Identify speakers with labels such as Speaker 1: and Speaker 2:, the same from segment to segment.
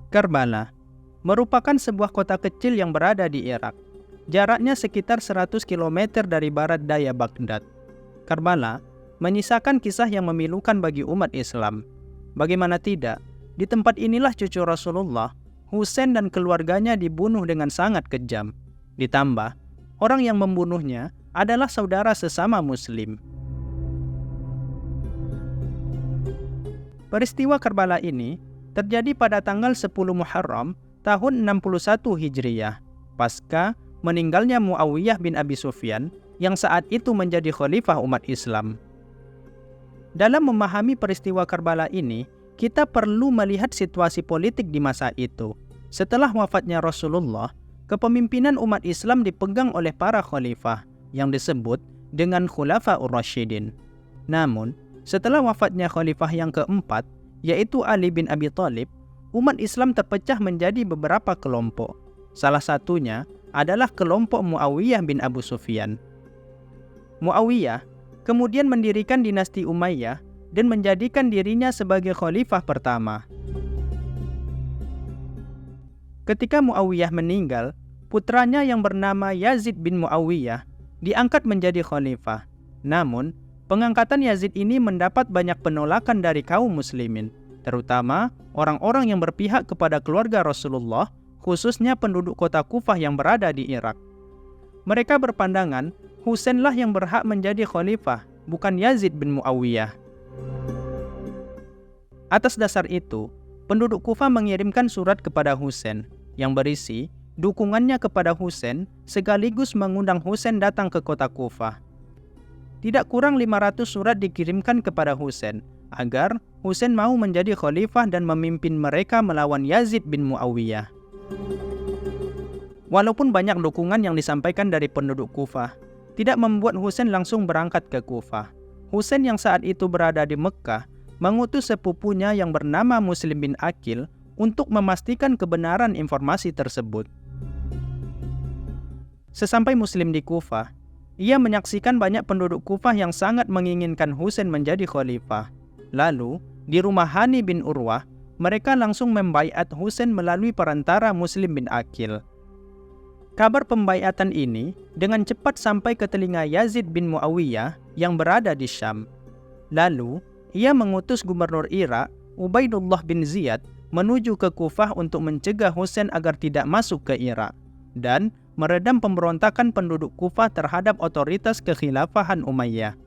Speaker 1: Karbala merupakan sebuah kota kecil yang berada di Irak. Jaraknya sekitar 100 km dari barat daya Baghdad. Karbala menyisakan kisah yang memilukan bagi umat Islam. Bagaimana tidak, di tempat inilah cucu Rasulullah, Husain dan keluarganya dibunuh dengan sangat kejam. Ditambah, orang yang membunuhnya adalah saudara sesama Muslim. Peristiwa Karbala ini terjadi pada tanggal 10 Muharram tahun 61 Hijriyah, pasca meninggalnya Muawiyah bin Abi Sufyan yang saat itu menjadi khalifah umat Islam. Dalam memahami peristiwa Karbala ini, kita perlu melihat situasi politik di masa itu. Setelah wafatnya Rasulullah, kepemimpinan umat Islam dipegang oleh para khalifah yang disebut dengan Khulafaur Rasyidin. Namun, setelah wafatnya khalifah yang keempat, yaitu Ali bin Abi Thalib, umat Islam terpecah menjadi beberapa kelompok. Salah satunya adalah kelompok Muawiyah bin Abu Sufyan. Muawiyah kemudian mendirikan dinasti Umayyah dan menjadikan dirinya sebagai khalifah pertama. Ketika Muawiyah meninggal, putranya yang bernama Yazid bin Muawiyah diangkat menjadi khalifah. Namun, pengangkatan Yazid ini mendapat banyak penolakan dari kaum muslimin, terutama orang-orang yang berpihak kepada keluarga Rasulullah, khususnya penduduk kota Kufah yang berada di Irak. Mereka berpandangan Husainlah yang berhak menjadi khalifah, bukan Yazid bin Muawiyah. Atas dasar itu, penduduk Kufah mengirimkan surat kepada Husain yang berisi dukungannya kepada Husain sekaligus mengundang Husain datang ke kota Kufah. Tidak kurang 500 surat dikirimkan kepada Husain agar Husain mau menjadi khalifah dan memimpin mereka melawan Yazid bin Muawiyah. Walaupun banyak dukungan yang disampaikan dari penduduk Kufah, tidak membuat Husain langsung berangkat ke Kufah. Husain yang saat itu berada di Mekkah mengutus sepupunya yang bernama Muslim bin Aqil untuk memastikan kebenaran informasi tersebut. Sesampai Muslim di Kufah, ia menyaksikan banyak penduduk Kufah yang sangat menginginkan Husain menjadi khalifah. Lalu, di rumah Hani bin Urwah, mereka langsung membaiat Husain melalui perantara Muslim bin Aqil. Kabar pembaiatan ini dengan cepat sampai ke telinga Yazid bin Muawiyah yang berada di Syam. Lalu, ia mengutus gubernur Irak, Ubaidullah bin Ziyad, menuju ke Kufah untuk mencegah Husain agar tidak masuk ke Irak dan meredam pemberontakan penduduk Kufah terhadap otoritas kekhilafahan Umayyah.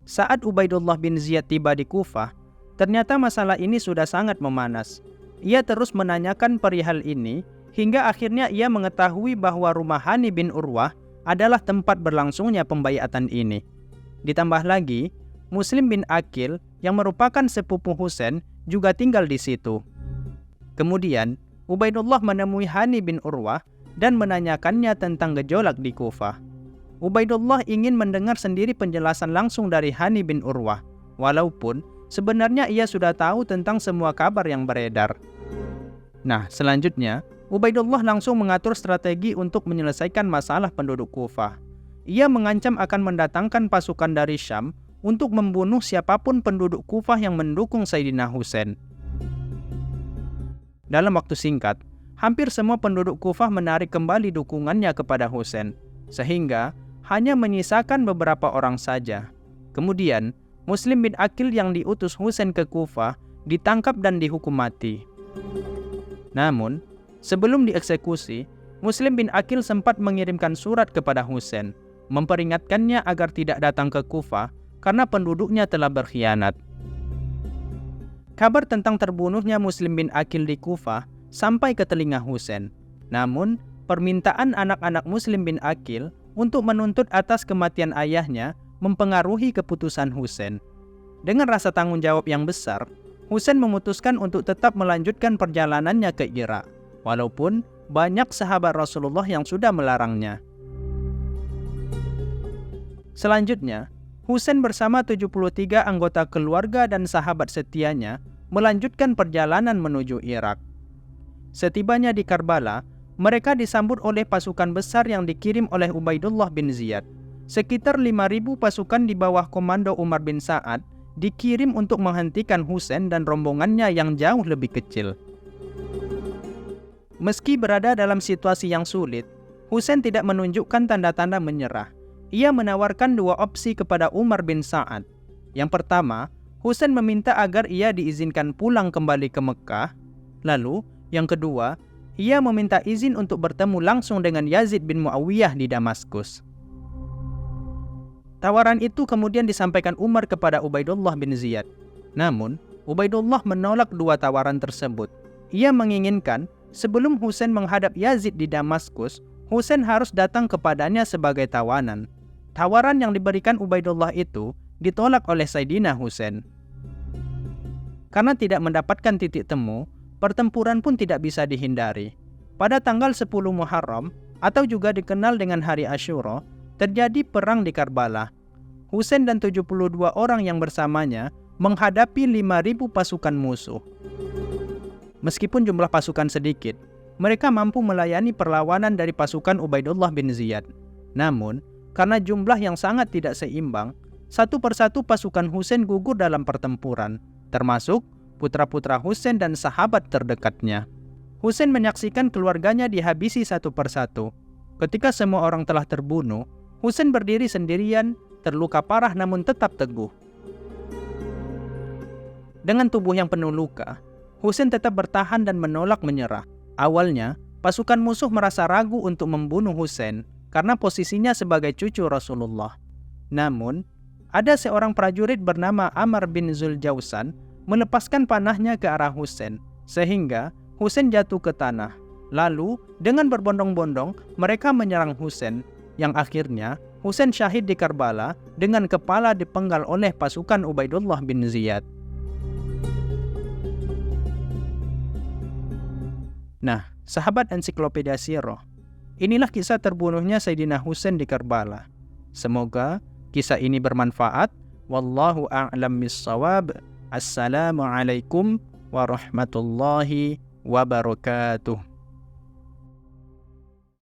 Speaker 1: Saat Ubaidullah bin Ziyad tiba di Kufah, ternyata masalah ini sudah sangat memanas. Ia terus menanyakan perihal ini, hingga akhirnya ia mengetahui bahwa rumah Hani bin Urwah adalah tempat berlangsungnya pembaiatan ini. Ditambah lagi, Muslim bin Aqil yang merupakan sepupu Husain juga tinggal di situ. Kemudian, Ubaidullah menemui Hani bin Urwah dan menanyakannya tentang gejolak di Kufah. Ubaidullah ingin mendengar sendiri penjelasan langsung dari Hani bin Urwah, walaupun sebenarnya ia sudah tahu tentang semua kabar yang beredar. Nah, selanjutnya, Ubaidullah langsung mengatur strategi untuk menyelesaikan masalah penduduk Kufah. Ia mengancam akan mendatangkan pasukan dari Syam untuk membunuh siapapun penduduk Kufah yang mendukung Sayyidina Husain. Dalam waktu singkat, hampir semua penduduk Kufah menarik kembali dukungannya kepada Husain, sehingga hanya menyisakan beberapa orang saja. Kemudian, Muslim bin Aqil yang diutus Husain ke Kufah ditangkap dan dihukum mati. Namun, sebelum dieksekusi, Muslim bin Aqil sempat mengirimkan surat kepada Husain, memperingatkannya agar tidak datang ke Kufah karena penduduknya telah berkhianat. Kabar tentang terbunuhnya Muslim bin Aqil di Kufah sampai ke telinga Husain. Namun, permintaan anak-anak Muslim bin Aqil untuk menuntut atas kematian ayahnya mempengaruhi keputusan Husain. Dengan rasa tanggung jawab yang besar, Husain memutuskan untuk tetap melanjutkan perjalanannya ke Irak, walaupun banyak sahabat Rasulullah yang sudah melarangnya. Selanjutnya, Husain bersama 73 anggota keluarga dan sahabat setianya melanjutkan perjalanan menuju Irak. Setibanya di Karbala, mereka disambut oleh pasukan besar yang dikirim oleh Ubaidullah bin Ziyad. sekitar 5.000 pasukan di bawah komando Umar bin Sa'ad dikirim untuk menghentikan Husain dan rombongannya yang jauh lebih kecil. Meski berada dalam situasi yang sulit, Husain tidak menunjukkan tanda-tanda menyerah. Ia menawarkan dua opsi kepada Umar bin Sa'ad. Yang pertama, Husain meminta agar ia diizinkan pulang kembali ke Mekah. Lalu, yang kedua, ia meminta izin untuk bertemu langsung dengan Yazid bin Muawiyah di Damaskus. Tawaran itu kemudian disampaikan Umar kepada Ubaidullah bin Ziyad. Namun, Ubaidullah menolak dua tawaran tersebut. Ia menginginkan sebelum Husain menghadap Yazid di Damaskus, Husain harus datang kepadanya sebagai tawanan. Tawaran yang diberikan Ubaidullah itu ditolak oleh Sayyidina Husain. Karena tidak mendapatkan titik temu, pertempuran pun tidak bisa dihindari. Pada tanggal 10 Muharram, atau juga dikenal dengan Hari Asyura, terjadi perang di Karbala. Husain dan 72 orang yang bersamanya menghadapi 5.000 pasukan musuh. Meskipun jumlah pasukan sedikit, mereka mampu melayani perlawanan dari pasukan Ubaidullah bin Ziyad. Namun, karena jumlah yang sangat tidak seimbang, satu persatu pasukan Husain gugur dalam pertempuran, termasuk putra-putra Husain dan sahabat terdekatnya. Husain menyaksikan keluarganya dihabisi satu persatu. Ketika semua orang telah terbunuh, Husain berdiri sendirian, terluka parah namun tetap teguh. Dengan tubuh yang penuh luka, Husain tetap bertahan dan menolak menyerah. Awalnya, pasukan musuh merasa ragu untuk membunuh Husain karena posisinya sebagai cucu Rasulullah. Namun, ada seorang prajurit bernama Amr bin Zuljausan melepaskan panahnya ke arah Husain, sehingga Husain jatuh ke tanah. Lalu, dengan berbondong-bondong, mereka menyerang Husain, yang akhirnya Husain syahid di Karbala dengan kepala dipenggal oleh pasukan Ubaidullah bin Ziyad. Nah, sahabat ensiklopedia Sirah, inilah kisah terbunuhnya Sayyidina Husain di Karbala. Semoga kisah ini bermanfaat. Wallahu a'lam bissawab. Assalamualaikum warahmatullahi wabarakatuh.